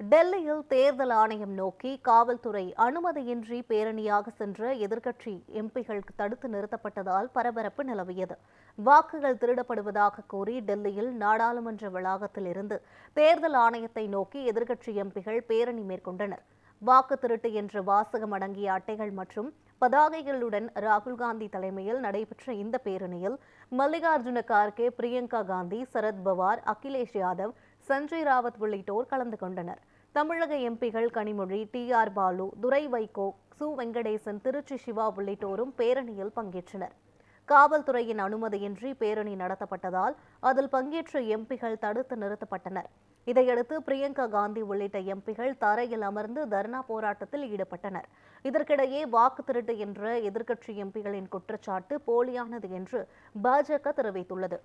டெல்லியில் தேர்தல் ஆணையம் நோக்கி காவல்துறை அனுமதியின்றி பேரணியாக சென்ற எதிர்க்கட்சி எம்பிகள் தடுத்து நிறுத்தப்பட்டதால் பரபரப்பு நிலவியது. வாக்குகள் திருடப்படுவதாக கூறி டெல்லியில் நாடாளுமன்ற வளாகத்தில் இருந்து தேர்தல் ஆணையத்தை நோக்கி எதிர்க்கட்சி எம்பிகள் பேரணி மேற்கொண்டனர். வாக்கு திருட்டு என்ற வாசகம் அடங்கிய அட்டைகள் மற்றும் பதாகைகளுடன் ராகுல் காந்தி தலைமையில் நடைபெற்ற இந்த பேரணியில் மல்லிகார்ஜுன கார்கே, பிரியங்கா காந்தி, சரத் பவார், அகிலேஷ் யாதவ், சஞ்சய் ராவத் உள்ளிட்டோர் கலந்து கொண்டனர். தமிழக எம்பிகள் கனிமொழி, டி.ஆர். பாலு, துரை வைகோ, சு. வெங்கடேசன், திருச்சி சிவா உள்ளிட்டோரும் பேரணியில் பங்கேற்றனர். காவல்துறையின் அனுமதியின்றி பேரணி நடத்தப்பட்டதால் அதில் பங்கேற்ற எம்பிகள் தடுத்து நிறுத்தப்பட்டனர். இதையடுத்து பிரியங்கா காந்தி உள்ளிட்ட எம்பிகள் தரையில் அமர்ந்து தர்ணா போராட்டத்தில் ஈடுபட்டனர். இதற்கிடையே வாக்கு திருட்டு என்ற எதிர்க்கட்சி எம்பிகளின் குற்றச்சாட்டு போலியானது என்று பாஜக தெரிவித்துள்ளது.